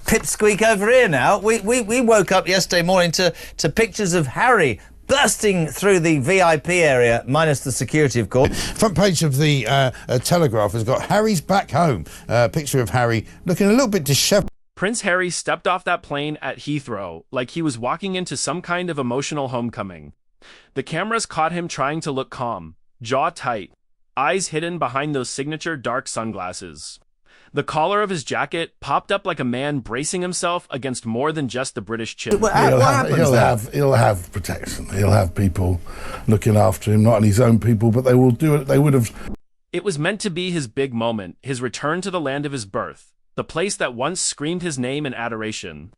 Pipsqueak over here now. We woke up yesterday morning to pictures of Harry bursting through the VIP area, minus the security, of course. Front page of the Telegraph has got Harry's back home. Picture of Harry looking a little bit dishevelled. Prince Harry stepped off that plane at Heathrow like he was walking into some kind of emotional homecoming. The cameras caught him trying to look calm, jaw tight, eyes hidden behind those signature dark sunglasses. The collar of his jacket popped up like a man bracing himself against more than just the British chill. He'll have protection. He'll have people looking after him, not only his own people, but they will do it. They would have. It was meant to be his big moment, his return to the land of his birth, the place that once screamed his name in adoration.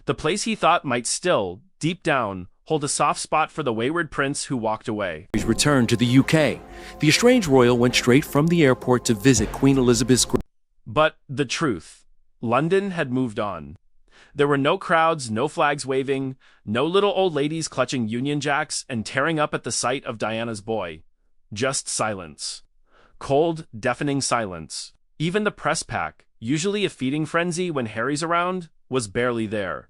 The place he thought might still, deep down, hold a soft spot for the wayward prince who walked away. He's returned to the UK. The estranged royal went straight from the airport to visit Queen Elizabeth's grave. But the truth, London had moved on. There were no crowds, no flags waving, no little old ladies clutching Union Jacks and tearing up at the sight of Diana's boy. Just silence. Cold, deafening silence. Even the press pack, usually a feeding frenzy when Harry's around, was barely there.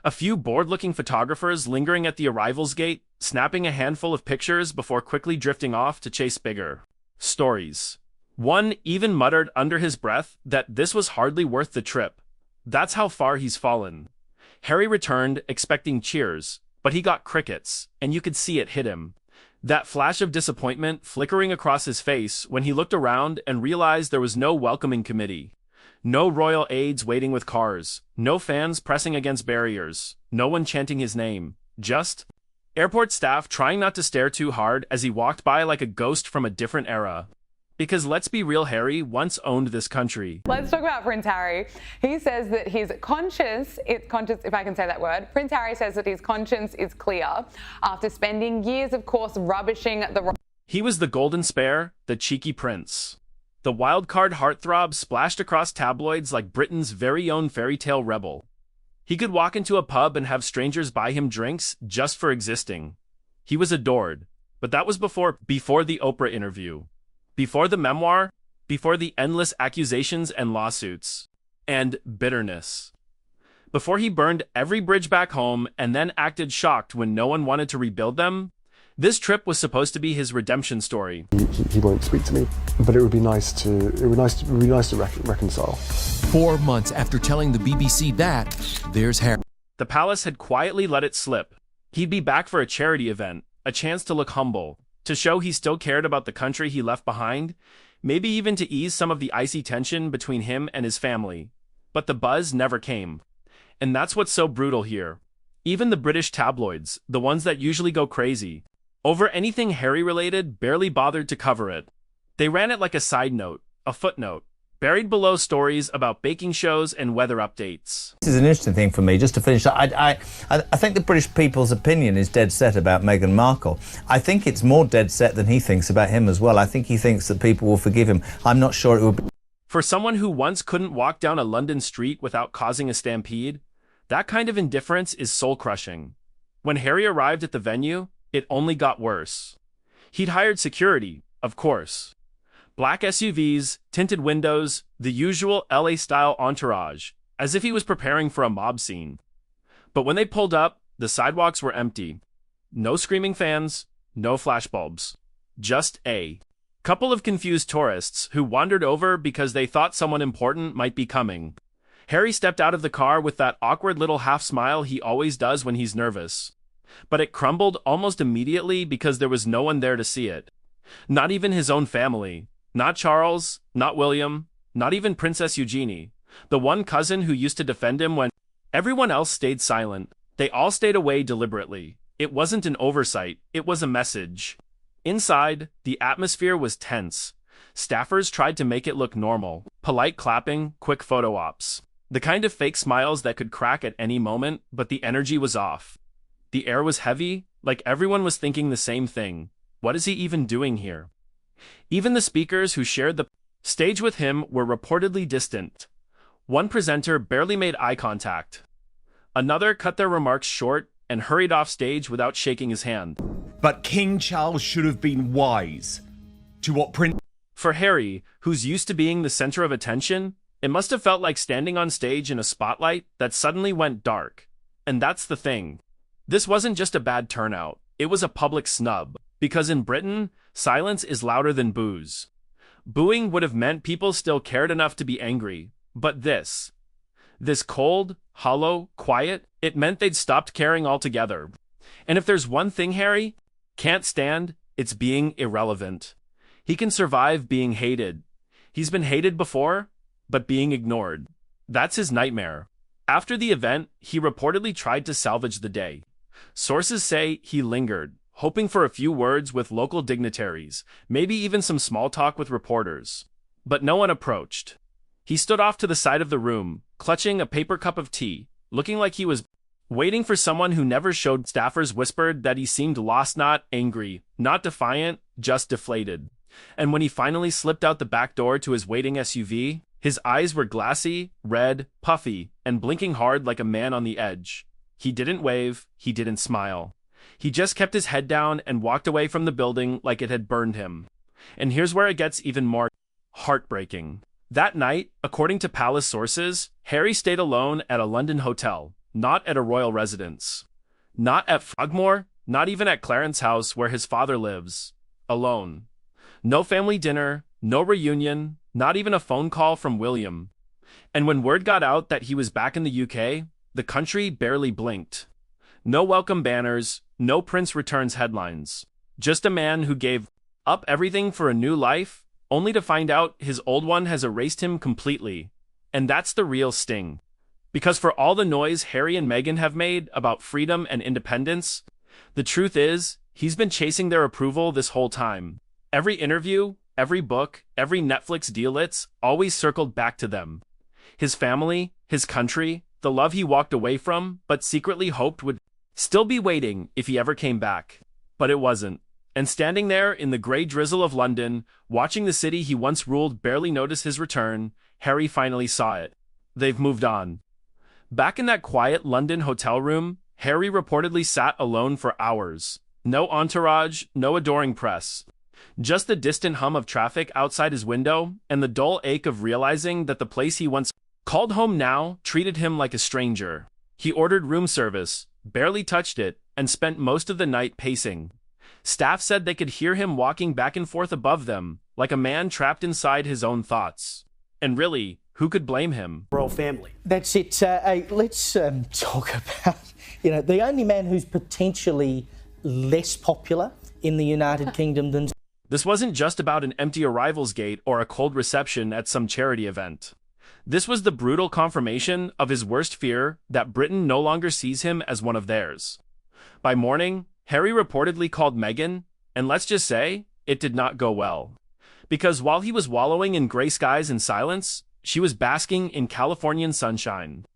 A few bored-looking photographers lingering at the arrivals gate, snapping a handful of pictures before quickly drifting off to chase bigger stories. One even muttered under his breath that this was hardly worth the trip. That's how far he's fallen. Harry returned, expecting cheers, but he got crickets, and you could see it hit him. That flash of disappointment flickering across his face when he looked around and realized there was no welcoming committee. No royal aides waiting with cars, no fans pressing against barriers, no one chanting his name, just airport staff trying not to stare too hard as he walked by like a ghost from a different era. Because let's be real, Harry once owned this country. Let's talk about Prince Harry. He says that his conscience, if I can say that word, Prince Harry says that his conscience is clear after spending years, of course, rubbishing the... He was the golden spare, the cheeky prince. The wildcard heartthrob splashed across tabloids like Britain's very own fairy tale rebel. He could walk into a pub and have strangers buy him drinks just for existing. He was adored, but that was before the Oprah interview. Before the memoir, before the endless accusations and lawsuits, and bitterness. Before he burned every bridge back home and then acted shocked when no one wanted to rebuild them, this trip was supposed to be his redemption story. He won't speak to me, but it would be nice to reconcile. 4 months after telling the BBC that, there's Harry. The palace had quietly let it slip. He'd be back for a charity event, a chance to look humble, to show he still cared about the country he left behind, maybe even to ease some of the icy tension between him and his family. But the buzz never came. And that's what's so brutal here. Even the British tabloids, the ones that usually go crazy, over anything Harry-related, barely bothered to cover it. They ran it like a side note, a footnote, buried below stories about baking shows and weather updates. This is an interesting thing for me, just to finish. I think the British people's opinion is dead set about Meghan Markle. I think it's more dead set than he thinks about him as well. I think he thinks that people will forgive him. I'm not sure it will be... For someone who once couldn't walk down a London street without causing a stampede, that kind of indifference is soul-crushing. When Harry arrived at the venue, it only got worse. He'd hired security, of course. Black SUVs, tinted windows, the usual LA-style entourage, as if he was preparing for a mob scene. But when they pulled up, the sidewalks were empty. No screaming fans, no flashbulbs. Just a couple of confused tourists who wandered over because they thought someone important might be coming. Harry stepped out of the car with that awkward little half-smile he always does when he's nervous. But it crumbled almost immediately because there was no one there to see it. Not even his own family. Not Charles, not William, not even Princess Eugenie, the one cousin who used to defend him when everyone else stayed silent. They all stayed away deliberately. It wasn't an oversight, it was a message. Inside, the atmosphere was tense. Staffers tried to make it look normal. Polite clapping, quick photo ops. The kind of fake smiles that could crack at any moment, but the energy was off. The air was heavy, like everyone was thinking the same thing. What is he even doing here? Even the speakers who shared the stage with him were reportedly distant. One presenter barely made eye contact. Another cut their remarks short and hurried off stage without shaking his hand. But King Charles should have been wise to what Prince... For Harry, who's used to being the center of attention, It must have felt like standing on stage in a spotlight that suddenly went dark. And that's the thing. This wasn't just a bad turnout, it was a public snub. Because in Britain, silence is louder than boos. Booing would have meant people still cared enough to be angry, but this cold, hollow, quiet, it meant they'd stopped caring altogether. And if there's one thing Harry can't stand, it's being irrelevant. He can survive being hated. He's been hated before, but being ignored. That's his nightmare. After the event, he reportedly tried to salvage the day. Sources say he lingered, hoping for a few words with local dignitaries, maybe even some small talk with reporters. But no one approached. He stood off to the side of the room, clutching a paper cup of tea, looking like he was waiting for someone who never showed. Staffers whispered that he seemed lost, not angry, not defiant, just deflated. And when he finally slipped out the back door to his waiting SUV, his eyes were glassy, red, puffy, and blinking hard like a man on the edge. He didn't wave, he didn't smile. He just kept his head down and walked away from the building like it had burned him. And here's where it gets even more heartbreaking. That night, according to palace sources, Harry stayed alone at a London hotel, not at a royal residence. Not at Frogmore, not even at Clarence's house where his father lives. Alone. No family dinner, no reunion, not even a phone call from William. And when word got out that he was back in the UK, the country barely blinked. No welcome banners, no Prince returns headlines. Just a man who gave up everything for a new life, only to find out his old one has erased him completely. And that's the real sting. Because for all the noise Harry and Meghan have made about freedom and independence, the truth is, he's been chasing their approval this whole time. Every interview, every book, every Netflix deal, it's always circled back to them. His family, his country, the love he walked away from, but secretly hoped would still be waiting if he ever came back. But it wasn't. And standing there in the grey drizzle of London, watching the city he once ruled barely notice his return, Harry finally saw it. They've moved on. Back in that quiet London hotel room, Harry reportedly sat alone for hours. No entourage, no adoring press. Just the distant hum of traffic outside his window and the dull ache of realizing that the place he once called home now treated him like a stranger. He ordered room service, barely touched it, and spent most of the night pacing. Staff said they could hear him walking back and forth above them, like a man trapped inside his own thoughts. And really, who could blame him? Royal family. That's it. Let's talk about, the only man who's potentially less popular in the United Kingdom than... This wasn't just about an empty arrivals gate or a cold reception at some charity event. This was the brutal confirmation of his worst fear that Britain no longer sees him as one of theirs. By morning, Harry reportedly called Meghan, and let's just say, it did not go well. Because while he was wallowing in grey skies and silence, she was basking in Californian sunshine,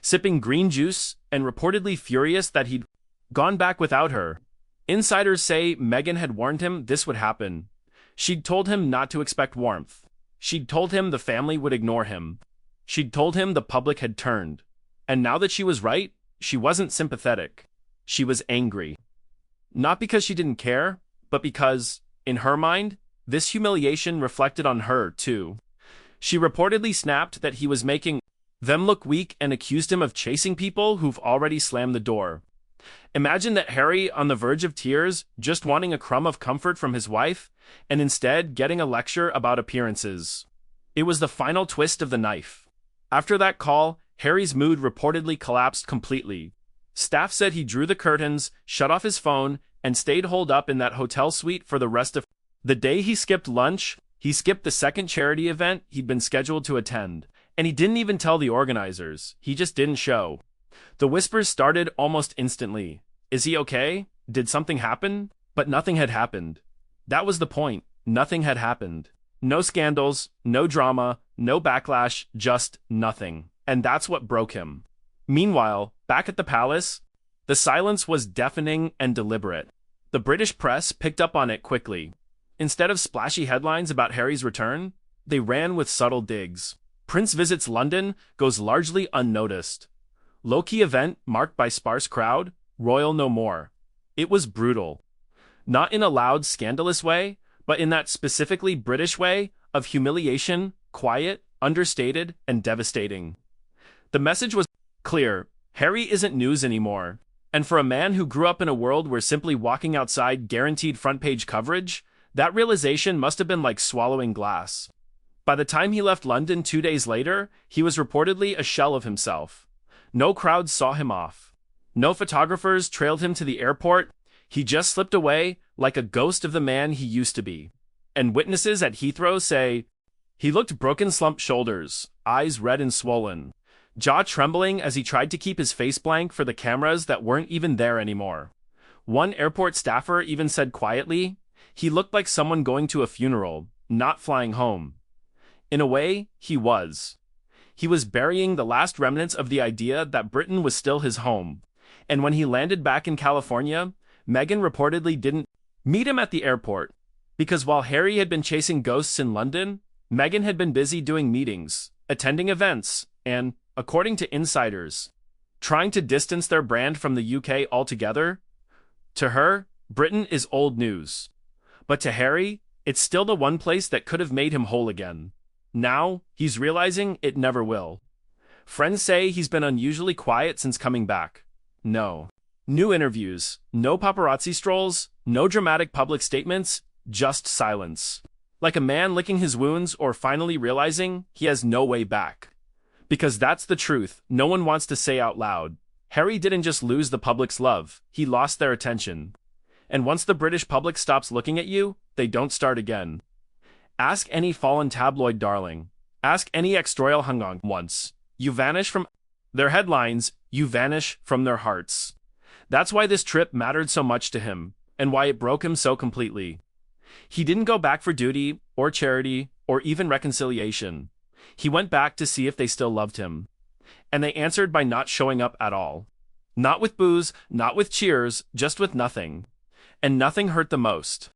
sipping green juice and reportedly furious that he'd gone back without her. Insiders say Meghan had warned him this would happen. She'd told him not to expect warmth. She'd told him the family would ignore him. She'd told him the public had turned. And now that she was right, she wasn't sympathetic. She was angry. Not because she didn't care, but because, in her mind, this humiliation reflected on her, too. She reportedly snapped that he was making them look weak and accused him of chasing people who've already slammed the door. Imagine that Harry on the verge of tears, just wanting a crumb of comfort from his wife, and instead getting a lecture about appearances. It was the final twist of the knife. After that call, Harry's mood reportedly collapsed completely. Staff said he drew the curtains, shut off his phone, and stayed holed up in that hotel suite for the rest of the day. He skipped lunch, he skipped the second charity event he'd been scheduled to attend, and he didn't even tell the organizers. He just didn't show. The whispers started almost instantly. Is he okay? Did something happen? But nothing had happened. That was the point. Nothing had happened. No scandals, no drama, no backlash, just nothing. And that's what broke him. Meanwhile, back at the palace, the silence was deafening and deliberate. The British press picked up on it quickly. Instead of splashy headlines about Harry's return, they ran with subtle digs. Prince visits London goes largely unnoticed. Low-key event marked by sparse crowd, royal no more. It was brutal. Not in a loud, scandalous way, but in that specifically British way of humiliation, quiet, understated, and devastating. The message was clear: Harry isn't news anymore. And for a man who grew up in a world where simply walking outside guaranteed front-page coverage, that realization must have been like swallowing glass. By the time he left London 2 days later, he was reportedly a shell of himself. No crowds saw him off. No photographers trailed him to the airport. He just slipped away like a ghost of the man he used to be. And witnesses at Heathrow say, he looked broken, slumped shoulders, eyes red and swollen, jaw trembling as he tried to keep his face blank for the cameras that weren't even there anymore. One airport staffer even said quietly, he looked like someone going to a funeral, not flying home. In a way, he was. He was burying the last remnants of the idea that Britain was still his home. And when he landed back in California, Meghan reportedly didn't meet him at the airport. Because while Harry had been chasing ghosts in London, Meghan had been busy doing meetings, attending events, and, according to insiders, trying to distance their brand from the UK altogether. To her, Britain is old news. But to Harry, it's still the one place that could have made him whole again. Now, he's realizing it never will. Friends say he's been unusually quiet since coming back. No. New interviews, no paparazzi strolls, no dramatic public statements, just silence. Like a man licking his wounds or finally realizing he has no way back. Because that's the truth no one wants to say out loud. Harry didn't just lose the public's love, he lost their attention. And once the British public stops looking at you, they don't start again. Ask any fallen tabloid darling. Ask any ex-royal hung on once. You vanish from their headlines, you vanish from their hearts. That's why this trip mattered so much to him, and why it broke him so completely. He didn't go back for duty, or charity, or even reconciliation. He went back to see if they still loved him. And they answered by not showing up at all. Not with boos, not with cheers, just with nothing. And nothing hurt the most.